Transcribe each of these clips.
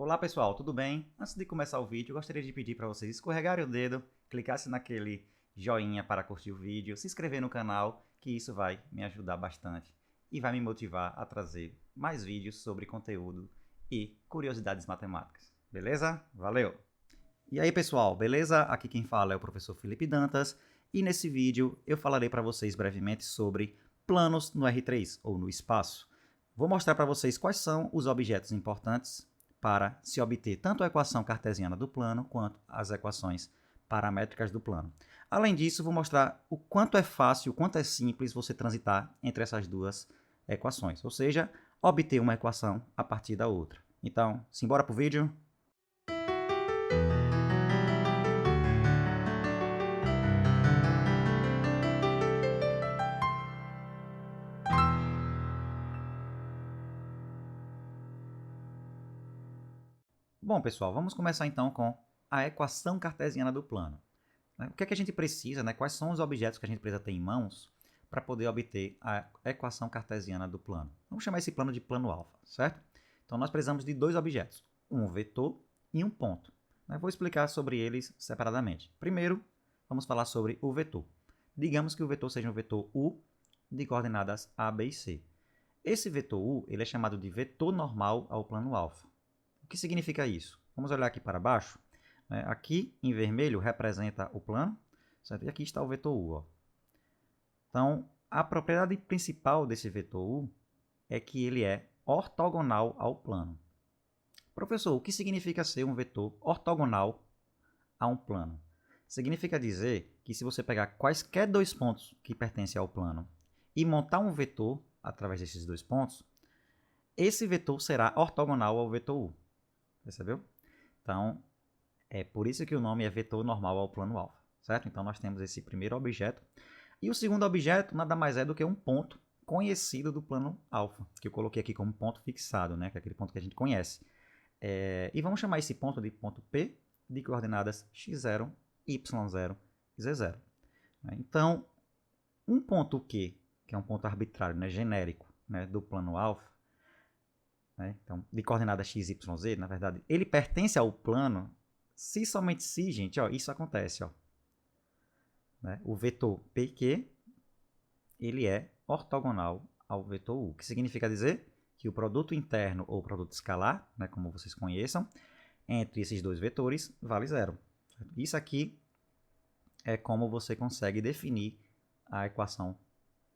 Olá pessoal, tudo bem? Antes de começar o vídeo, eu gostaria de pedir para vocês escorregarem o dedo, clicassem naquele joinha para curtir o vídeo, se inscrever no canal, que isso vai me ajudar bastante e vai me motivar a trazer mais vídeos sobre conteúdo e curiosidades matemáticas. Beleza? Valeu! E aí pessoal, beleza? Aqui quem fala é o professor Felipe Dantas e nesse vídeo eu falarei para vocês brevemente sobre planos no R3 ou no espaço. Vou mostrar para vocês quais são os objetos importantes para se obter tanto a equação cartesiana do plano quanto as equações paramétricas do plano. Além disso, vou mostrar o quanto é fácil, o quanto é simples você transitar entre essas duas equações, ou seja, obter uma equação a partir da outra. Então, simbora para o vídeo? Bom, pessoal, vamos começar então com a equação cartesiana do plano. O que é que a gente precisa, quais são os objetos que a gente precisa ter em mãos para poder obter a equação cartesiana do plano? Vamos chamar esse plano de plano alfa, certo? Então, nós precisamos de dois objetos, um vetor e um ponto. Vou explicar sobre eles separadamente. Primeiro, vamos falar sobre o vetor. Digamos que o vetor seja um vetor U de coordenadas A, B e C. Esse vetor U ele é chamado de vetor normal ao plano alfa. O que significa isso? Vamos olhar aqui para baixo. Aqui, em vermelho, representa o plano, certo? E aqui está o vetor U. Ó. Então, a propriedade principal desse vetor U é que ele é ortogonal ao plano. Professor, o que significa ser um vetor ortogonal a um plano? Significa dizer que se você pegar quaisquer dois pontos que pertencem ao plano e montar um vetor através desses dois pontos, esse vetor será ortogonal ao vetor U. Percebeu? Então, é por isso que o nome é vetor normal ao plano alfa, certo? Então, nós temos esse primeiro objeto. E o segundo objeto nada mais é do que um ponto conhecido do plano alfa, que eu coloquei aqui como ponto fixado, que é aquele ponto que a gente conhece. E vamos chamar esse ponto de ponto P de coordenadas x0, y0 e z0. Então, um ponto Q, que é um ponto arbitrário, genérico, do plano alfa, então, de coordenadas x, y, z, na verdade, ele pertence ao plano se somente se, gente, isso acontece. O vetor PQ ele é ortogonal ao vetor U, que significa dizer que o produto interno ou produto escalar, como vocês conheçam, entre esses dois vetores vale zero. Isso aqui é como você consegue definir a equação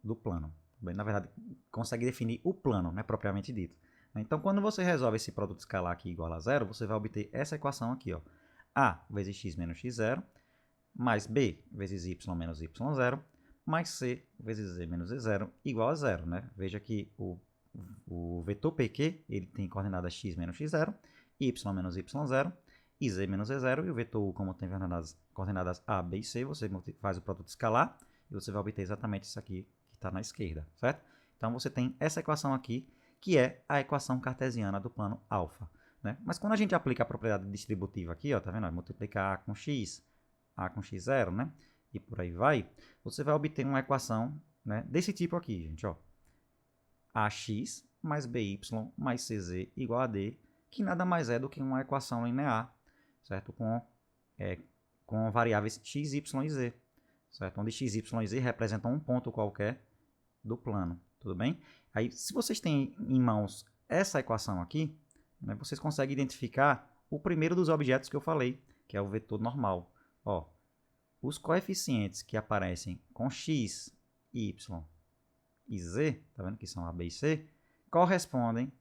do plano. Na verdade, consegue definir o plano, propriamente dito. Então, quando você resolve esse produto escalar aqui igual a zero, você vai obter essa equação aqui. A vezes x menos x0, mais b vezes y menos y0, mais c vezes z menos z0 igual a zero. Veja que o vetor PQ ele tem coordenadas x menos x0, y menos y0 e z menos z0. E o vetor U, como tem coordenadas A, B e C, você faz o produto escalar e você vai obter exatamente isso aqui que está na esquerda, certo? Então, você tem essa equação aqui, que é a equação cartesiana do plano alfa. Mas quando a gente aplica a propriedade distributiva aqui, tá vendo? Multiplicar A com x, A com x0, e por aí vai, você vai obter uma equação desse tipo aqui, gente. AX mais BY mais CZ igual a D, que nada mais é do que uma equação linear, certo? Com variáveis x, y e z, certo? Onde x, y e z representam um ponto qualquer do plano, tudo bem? Aí, se vocês têm em mãos essa equação aqui, vocês conseguem identificar o primeiro dos objetos que eu falei, que é o vetor normal. Os coeficientes que aparecem com x, y e z, tá vendo que são A, B e C, correspondem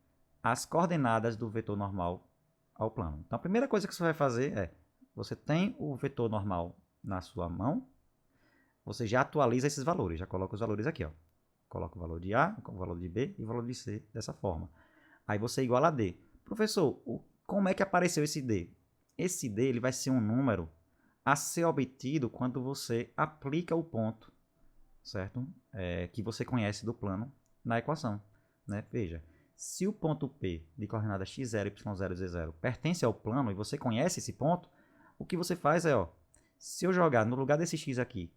às coordenadas do vetor normal ao plano. Então, a primeira coisa que você vai fazer é, você tem o vetor normal na sua mão, você já atualiza esses valores, já coloca os valores aqui. Coloca o valor de A, o valor de B e o valor de C dessa forma. Aí você iguala a D. Professor, como é que apareceu esse D? Esse D ele vai ser um número a ser obtido quando você aplica o ponto, certo? Que você conhece do plano na equação. Veja, se o ponto P de coordenadas x0, y0 e z0 pertence ao plano e você conhece esse ponto, o que você faz é, se eu jogar no lugar desse x aqui,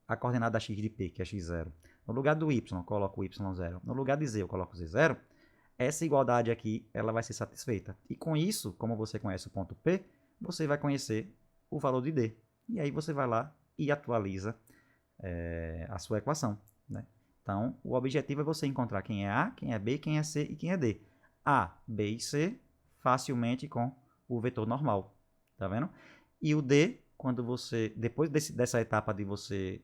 a coordenada x de P, que é x0, no lugar do y, eu coloco o y0, no lugar de z, eu coloco o z0, essa igualdade aqui ela vai ser satisfeita. E com isso, como você conhece o ponto P, você vai conhecer o valor de D. E aí você vai lá e atualiza a sua equação, né? Então, o objetivo é você encontrar quem é A, quem é B, quem é C e quem é D. A, B e C facilmente com o vetor normal, tá vendo? E o D, quando você, depois dessa etapa de você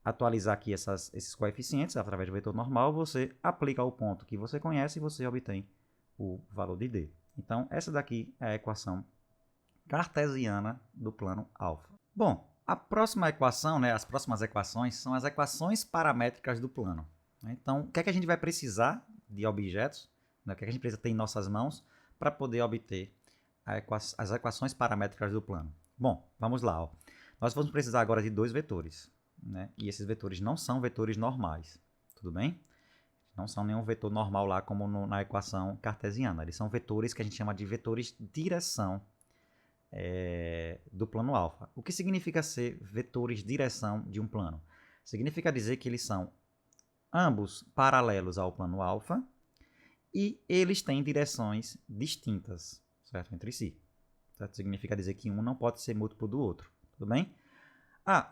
atualizar aqui esses coeficientes através do vetor normal, você aplica o ponto que você conhece e você obtém o valor de D. Então, essa daqui é a equação cartesiana do plano alfa. Bom, a próxima equação, né, as próximas equações são as equações paramétricas do plano. Então, o que é que a gente vai precisar de objetos, né, o que é que a gente precisa ter em nossas mãos para poder obter as equações paramétricas do plano? Bom, vamos lá. Ó. Nós vamos precisar agora de dois vetores, né, e esses vetores não são vetores normais, tudo bem? Não são nenhum vetor normal lá como na equação cartesiana. Eles são vetores que a gente chama de vetores direção do plano alfa. O que significa ser vetores direção de um plano? Significa dizer que eles são ambos paralelos ao plano alfa e eles têm direções distintas, certo? Entre si. Certo? Significa dizer que um não pode ser múltiplo do outro, tudo bem?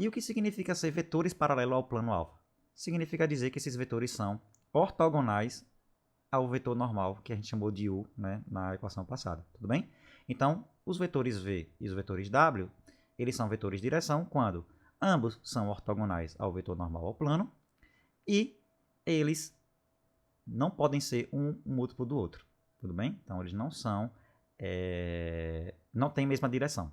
E o que significa ser vetores paralelos ao plano alfa? Significa dizer que esses vetores são ortogonais ao vetor normal, que a gente chamou de U, né, na equação passada, tudo bem? Então, os vetores V e os vetores W, eles são vetores de direção quando ambos são ortogonais ao vetor normal ao plano e eles não podem ser um múltiplo do outro, tudo bem? Então, eles não são, não têm a mesma direção,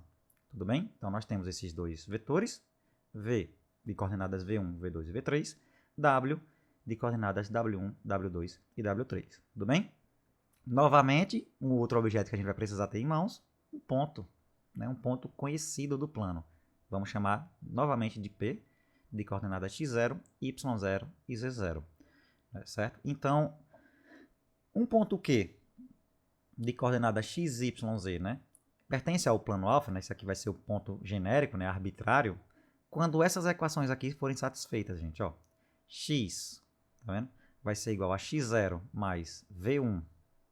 tudo bem? Então, nós temos esses dois vetores, V de coordenadas V1, V2 e V3, W de coordenadas W1, W2 e W3, tudo bem? Novamente, um outro objeto que a gente vai precisar ter em mãos, um ponto, né? Um ponto conhecido do plano. Vamos chamar novamente de P, de coordenadas x0, y0 e z0, certo? Então, um ponto Q de coordenadas x, y, z, né? Pertence ao plano alfa, né? Esse aqui vai ser o ponto genérico, né? Arbitrário, quando essas equações aqui forem satisfeitas, gente, ó. X, tá vendo? Vai ser igual a x0 mais v1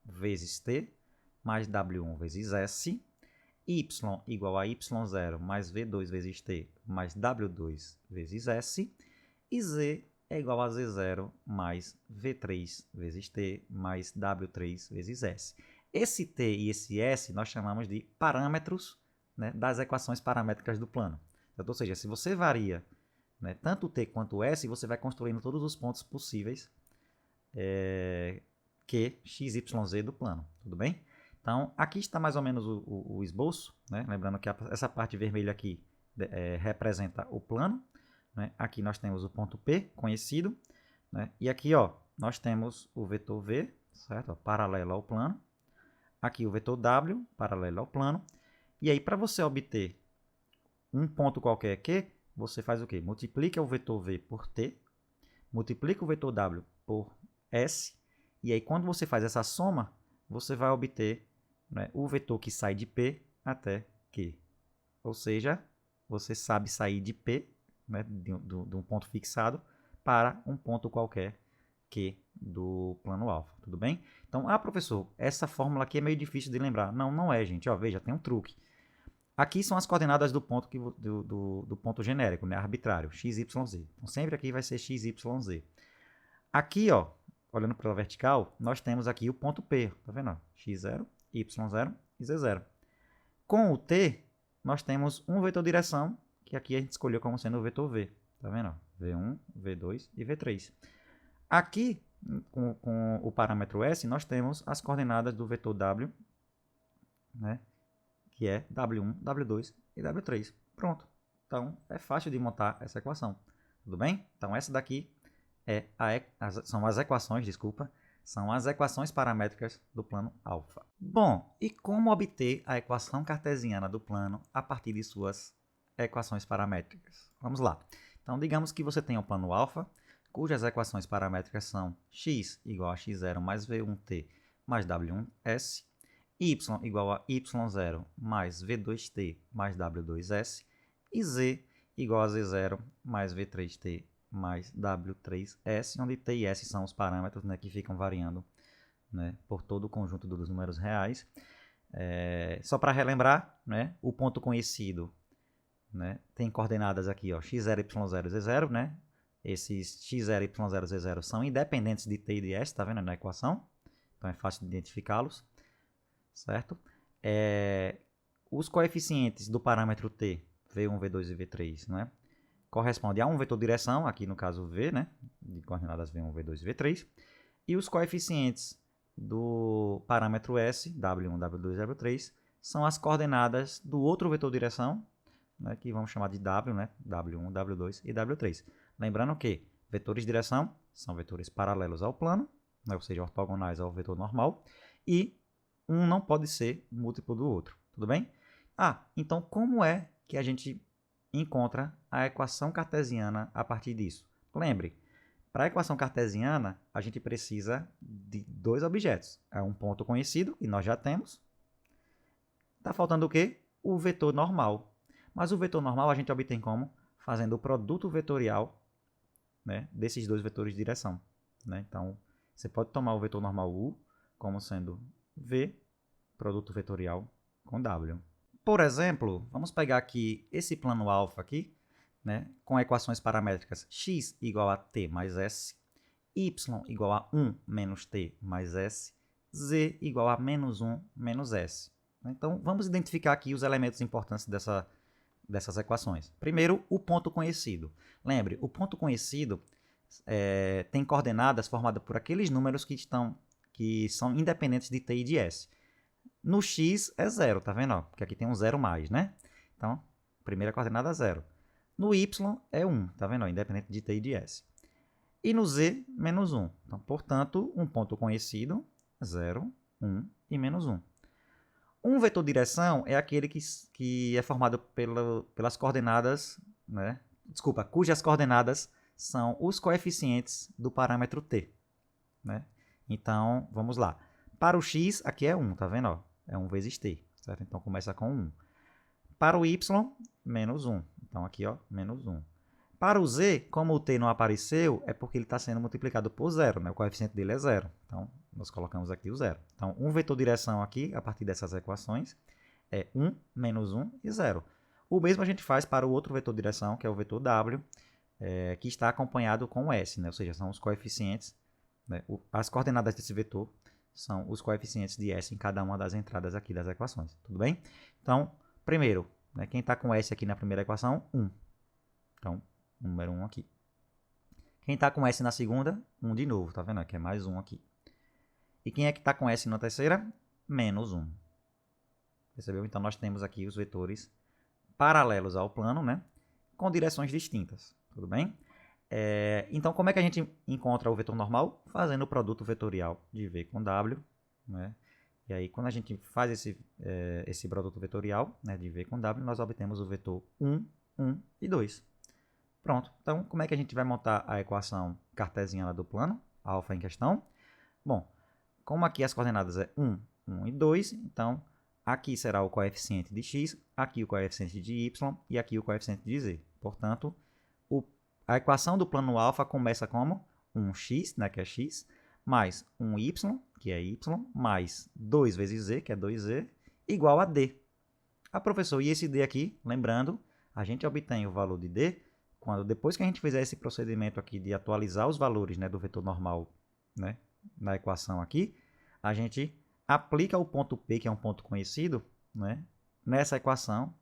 vezes t, mais w1 vezes s, y igual a y0 mais v2 vezes t, mais w2 vezes s, e z é igual a z0 mais v3 vezes t, mais w3 vezes s. Esse t e esse s nós chamamos de parâmetros, né, das equações paramétricas do plano. Então, ou seja, se você varia, né, tanto o t quanto o s, você vai construindo todos os pontos possíveis Q, X, Y, Z do plano, tudo bem? Então, aqui está mais ou menos o esboço, né? Lembrando que essa parte vermelha aqui representa o plano, né? Aqui nós temos o ponto P, conhecido, né? E aqui, ó, nós temos o vetor V, certo? Ó, paralelo ao plano. Aqui o vetor W, paralelo ao plano. E aí, para você obter um ponto qualquer Q, você faz o quê? Multiplica o vetor V por T, multiplica o vetor W por S, e aí quando você faz essa soma, você vai obter, né, o vetor que sai de P até Q. Ou seja, você sabe sair de P, né, de um ponto fixado, para um ponto qualquer Q do plano alfa, tudo bem? Então, professor, essa fórmula aqui é meio difícil de lembrar. Não, não é, gente. Ó, veja, tem um truque. Aqui são as coordenadas do ponto, do ponto genérico, né, arbitrário, x, y, z. Então, sempre aqui vai ser x, y, z. Aqui, ó, olhando para a vertical, nós temos aqui o ponto P, tá vendo? x0, y0 e z0. Com o t, nós temos um vetor direção, que aqui a gente escolheu como sendo o vetor v, tá vendo? v1, v2 e v3. Aqui, com o parâmetro s, nós temos as coordenadas do vetor w, né? Que é w1, w2 e w3. Pronto. Então, é fácil de montar essa equação. Tudo bem? Então, essa daqui são as equações, são as equações paramétricas do plano alfa. Bom, e como obter a equação cartesiana do plano a partir de suas equações paramétricas? Vamos lá. Então, digamos que você tem o plano alfa, cujas equações paramétricas são x igual a x0 mais v1t mais w1s, y igual a y0 mais v2t mais w2s, e z igual a z0 mais v3t mais W3S, onde T e S são os parâmetros, né, que ficam variando, né, por todo o conjunto dos números reais. Só para relembrar, né, o ponto conhecido, né, tem coordenadas aqui, ó, x0, y0 e z0, né? Esses x0, y0 e z0 são independentes de t e de s, tá vendo na equação? Então é fácil de identificá-los, certo? Os coeficientes do parâmetro t, v1, v2 e v3, né, corresponde a um vetor direção, aqui no caso v, né, de coordenadas v1, v2 e v3, e os coeficientes do parâmetro s, w1, w2 e w3, são as coordenadas do outro vetor direção, né, que vamos chamar de w, né, w1, w2 e w3. Lembrando que vetores de direção são vetores paralelos ao plano, né, ou seja, ortogonais ao vetor normal, e um não pode ser múltiplo do outro, tudo bem? Então como é que a gente encontra a equação cartesiana a partir disso? Lembre, para a equação cartesiana, a gente precisa de dois objetos. É um ponto conhecido, que nós já temos. Está faltando o quê? O vetor normal. Mas o vetor normal a gente obtém como? Fazendo o produto vetorial, né, desses dois vetores de direção, né? Então, você pode tomar o vetor normal U como sendo V, produto vetorial com W. Por exemplo, vamos pegar aqui esse plano alfa aqui, né, com equações paramétricas x igual a t mais s, y igual a 1 menos t mais s, z igual a menos 1 menos s. Então, vamos identificar aqui os elementos importantes dessas equações. Primeiro, o ponto conhecido. Lembre, o ponto conhecido tem coordenadas formadas por aqueles números que são independentes de t e de s. No x é 0, tá vendo? Ó? Porque aqui tem um 0 mais, né? Então, primeira coordenada é 0. No y é 1, tá vendo? Ó? Independente de t e de s. E no z, menos 1. Então, portanto, um ponto conhecido, 0, 1 e menos 1. Um vetor direção é aquele que é formado pelas coordenadas, né? Desculpa, cujas coordenadas são os coeficientes do parâmetro t, né? Então, vamos lá. Para o x, aqui é 1, tá vendo? Ó? É 1 vezes t, certo? Então, começa com 1. Para o y, menos 1. Então, aqui, ó, menos 1. Para o z, como o t não apareceu, é porque ele está sendo multiplicado por 0, né? O coeficiente dele é 0. Então, nós colocamos aqui o 0. Então, um vetor direção aqui, a partir dessas equações, é 1, menos 1 e 0. O mesmo a gente faz para o outro vetor direção, que é o vetor w, que está acompanhado com s, né? Ou seja, são os coeficientes, né? As coordenadas desse vetor são os coeficientes de s em cada uma das entradas aqui das equações. Tudo bem? Então, primeiro, né, quem está com s aqui na primeira equação? 1. Então, número 1 aqui. Quem está com S na segunda? 1 de novo, tá vendo? Aqui é mais 1 aqui. E quem é que está com S na terceira? Menos 1. Percebeu? Então, nós temos aqui os vetores paralelos ao plano, né? Com direções distintas. Tudo bem? Então, como é que a gente encontra o vetor normal? Fazendo o produto vetorial de V com W, né? E aí, quando a gente faz esse produto vetorial, né, de V com W, nós obtemos o vetor 1, 1 e 2. Pronto. Então, como é que a gente vai montar a equação cartesiana do plano, a alfa em questão? Bom, como aqui as coordenadas é 1, 1 e 2, então aqui será o coeficiente de x, aqui o coeficiente de y e aqui o coeficiente de z. Portanto, a equação do plano alfa começa como 1x, né, que é x, mais 1y, que é y, mais 2 vezes z, que é 2z, igual a d. Professor, e esse d aqui, lembrando, a gente obtém o valor de d depois que a gente fizer esse procedimento aqui de atualizar os valores, né, do vetor normal, né, na equação aqui, a gente aplica o ponto P, que é um ponto conhecido, né, nessa equação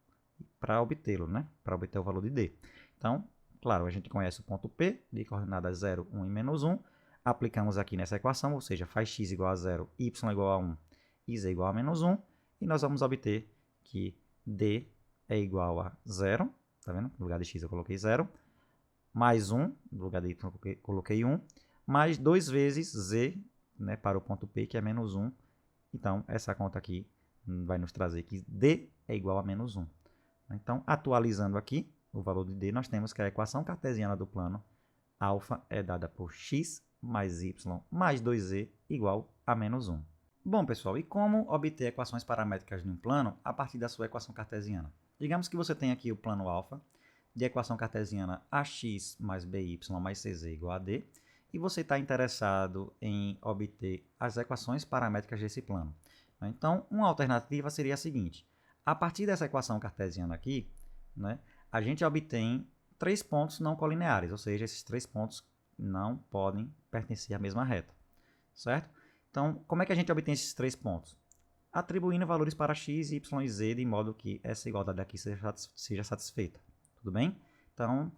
para obtê-lo, né, para obter o valor de D. Então, claro, a gente conhece o ponto P de coordenadas 0, 1 e menos 1, aplicamos aqui nessa equação, ou seja, faz x igual a 0, y igual a 1 e z igual a menos 1, e nós vamos obter que D é igual a 0, tá vendo? No lugar de x eu coloquei 0, mais 1, no lugar de y eu coloquei 1, mais 2 vezes z, né, para o ponto P, que é menos 1. Então, essa conta aqui vai nos trazer que d é igual a menos 1. Então, atualizando aqui o valor de d, nós temos que a equação cartesiana do plano alfa é dada por x mais y mais 2z igual a menos 1. Bom, pessoal, e como obter equações paramétricas de um plano a partir da sua equação cartesiana? Digamos que você tem aqui o plano alfa de equação cartesiana ax mais by mais cz igual a d, e você está interessado em obter as equações paramétricas desse plano. Então, uma alternativa seria a seguinte: a partir dessa equação cartesiana aqui, né, a gente obtém 3 pontos não colineares, ou seja, esses 3 pontos não podem pertencer à mesma reta, certo? Então, como é que a gente obtém esses 3 pontos? Atribuindo valores para x, y e z, de modo que essa igualdade aqui seja satisfeita. Tudo bem? Então,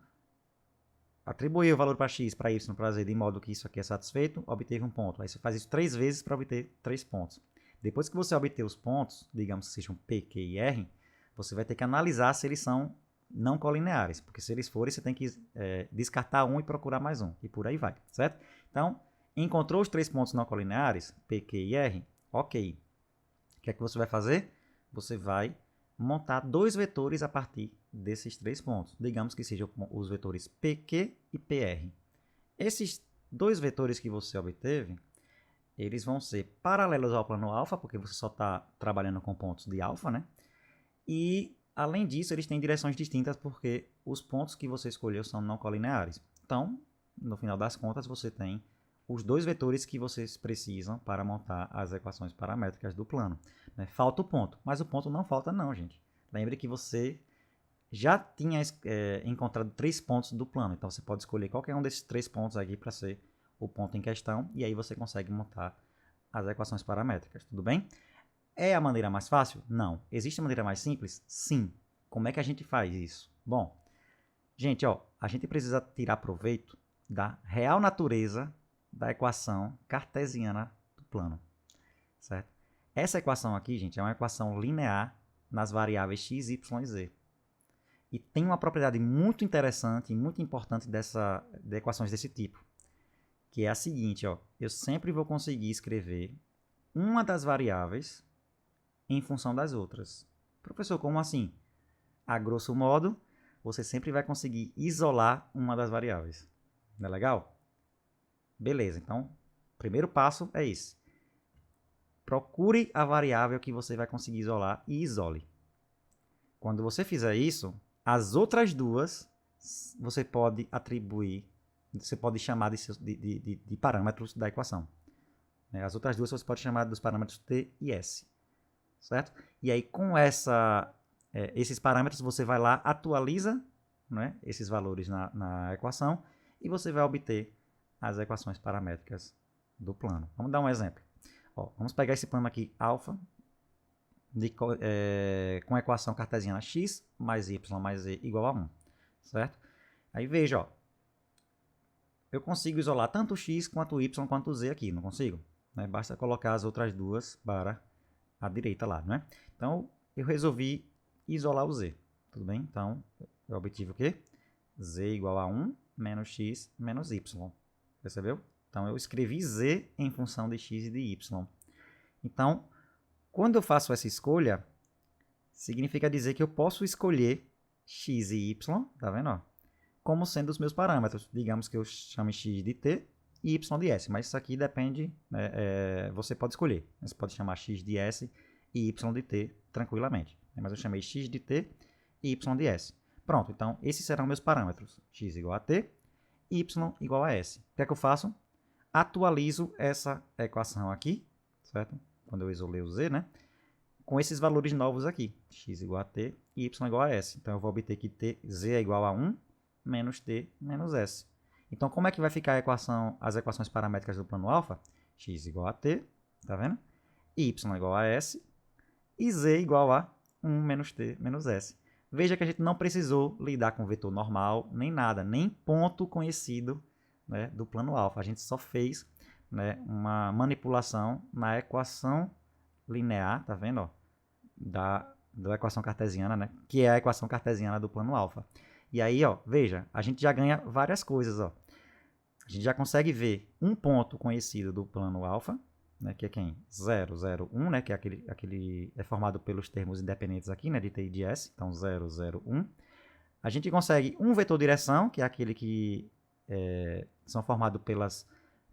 atribuir o valor para x, para y, para z, de modo que isso aqui é satisfeito, obteve um ponto. Aí você faz isso 3 vezes para obter 3 pontos. Depois que você obter os pontos, digamos que sejam P, Q e R, você vai ter que analisar se eles são não colineares, porque se eles forem, você tem que descartar um e procurar mais um, e por aí vai, certo? Então, encontrou os 3 pontos não colineares, P, Q e R, ok. O que é que você vai fazer? Você vai montar 2 vetores a partir desses 3 pontos. Digamos que sejam os vetores PQ e PR. Esses 2 vetores que você obteve, eles vão ser paralelos ao plano alfa, porque você só está trabalhando com pontos de alfa, né? E, além disso, eles têm direções distintas, porque os pontos que você escolheu são não colineares. Então, no final das contas, você tem os 2 vetores que vocês precisam para montar as equações paramétricas do plano. Né? Falta o ponto, mas o ponto não falta não, gente. Lembre que você já tinha encontrado 3 pontos do plano, então você pode escolher qualquer um desses 3 pontos aqui para ser o ponto em questão, e aí você consegue montar as equações paramétricas, tudo bem? É a maneira mais fácil? Não. Existe uma maneira mais simples? Sim. Como é que a gente faz isso? Bom, gente, ó, a gente precisa tirar proveito da real natureza da equação cartesiana do plano, certo? Essa equação aqui, gente, é uma equação linear nas variáveis x, y e z. E tem uma propriedade muito interessante e muito importante de equações desse tipo, que é a seguinte, ó, eu sempre vou conseguir escrever uma das variáveis em função das outras. Professor, como assim? A grosso modo, você sempre vai conseguir isolar uma das variáveis. Não é legal? Beleza, então, o primeiro passo é esse. Procure a variável que você vai conseguir isolar e isole. Quando você fizer isso, as outras duas você pode atribuir, você pode chamar de parâmetros da equação. As outras duas você pode chamar dos parâmetros t e s. Certo? E aí, com esses parâmetros, você vai lá, atualiza, né, esses valores na equação e você vai obter as equações paramétricas do plano. Vamos dar um exemplo. Ó, vamos pegar esse plano aqui, alfa, com a equação cartesiana x mais y mais z igual a 1. Certo? Aí veja, ó, eu consigo isolar tanto x quanto y quanto z aqui, não consigo? Né? Basta colocar as outras duas para a direita lá, né? Então, eu resolvi isolar o z, tudo bem? Então, eu obtive o quê? Z igual a 1 menos x menos y. Percebeu? Então, eu escrevi z em função de x e de y. Então, quando eu faço essa escolha, significa dizer que eu posso escolher x e y, tá vendo? Ó, como sendo os meus parâmetros. Digamos que eu chame x de t e y de s, mas isso aqui depende, você pode escolher. Você pode chamar x de s e y de t tranquilamente. Mas eu chamei x de t e y de s. Pronto, então esses serão meus parâmetros. X igual a t, y igual a s. O que é que eu faço? Atualizo essa equação aqui, certo? Quando eu isolei o z, né? Com esses valores novos aqui. X igual a t e y igual a s. Então eu vou obter que z é igual a 1 menos t menos s. Então, como é que vai ficar as equações paramétricas do plano alfa? X igual a t, tá vendo? Y igual a s e z igual a 1 menos t menos s. Veja que a gente não precisou lidar com vetor normal, nem nada, nem ponto conhecido, né, do plano alfa. A gente só fez, né, uma manipulação na equação linear, tá vendo? Ó, da equação cartesiana, né, que é a equação cartesiana do plano alfa. E aí, ó, veja, a gente já ganha várias coisas, ó. A gente já consegue ver um ponto conhecido do plano alfa, né, que é quem? 0, 0, 1, né, que é aquele é formado pelos termos independentes aqui, né, de t e de s, então 0, 0, 1. A gente consegue um vetor direção, que é aquele que são formados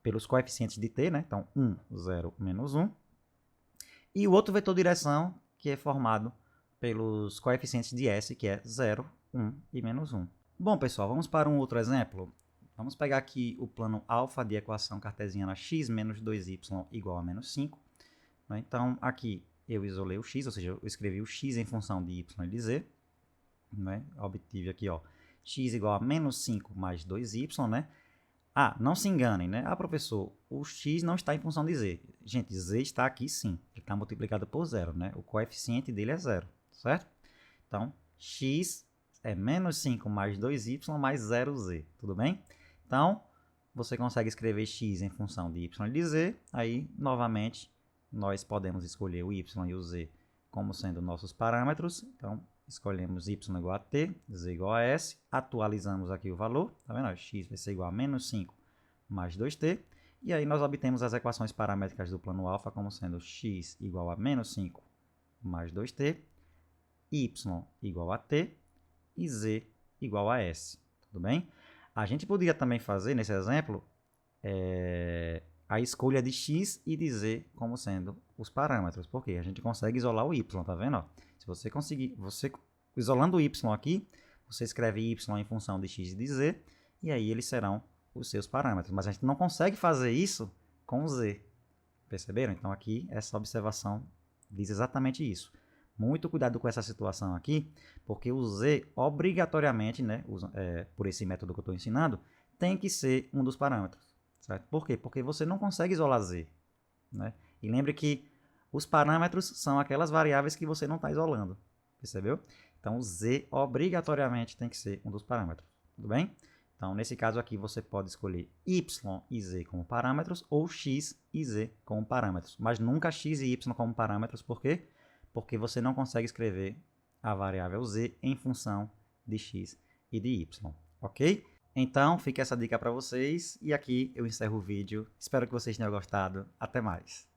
pelos coeficientes de t, né, então 1, 0, menos 1. E o outro vetor direção, que é formado pelos coeficientes de s, que é 0, 1 e menos 1. Bom, pessoal, vamos para um outro exemplo. Vamos pegar aqui o plano alfa de equação cartesiana x menos 2y igual a menos 5. Né? Então, aqui eu isolei o x, ou seja, eu escrevi o x em função de y e de z. Né? Obtive aqui, ó, x igual a menos 5 mais 2y, né? Ah, não se enganem, né? Ah, professor, o x não está em função de z. Gente, z está aqui sim, ele está multiplicado por zero, né? O coeficiente dele é zero, certo? Então, x é menos 5 mais 2y mais 0z, tudo bem? Então, você consegue escrever x em função de y e de z, aí, novamente, nós podemos escolher o y e o z como sendo nossos parâmetros, então, escolhemos y igual a t, z igual a s, atualizamos aqui o valor, tá vendo? X vai ser igual a menos 5 mais 2t, e aí nós obtemos as equações paramétricas do plano alfa como sendo x igual a menos 5 mais 2t, y igual a t e z igual a s, tudo bem? A gente poderia também fazer, nesse exemplo, a escolha de x e de z como sendo os parâmetros, porque a gente consegue isolar o y, tá vendo? Se você conseguir, isolando o y aqui, você escreve y em função de x e de z, e aí eles serão os seus parâmetros. Mas a gente não consegue fazer isso com z, perceberam? Então aqui, essa observação diz exatamente isso. Muito cuidado com essa situação aqui, porque o z, obrigatoriamente, né, por esse método que eu estou ensinando, tem que ser um dos parâmetros. Certo? Por quê? Porque você não consegue isolar z. Né? E lembre que os parâmetros são aquelas variáveis que você não está isolando. Percebeu? Então, o z obrigatoriamente tem que ser um dos parâmetros. Tudo bem? Então, nesse caso aqui, você pode escolher y e z como parâmetros ou x e z como parâmetros. Mas nunca x e y como parâmetros. Por quê? Porque você não consegue escrever a variável z em função de x e de y. Ok? Então, fica essa dica para vocês. E aqui eu encerro o vídeo. Espero que vocês tenham gostado. Até mais.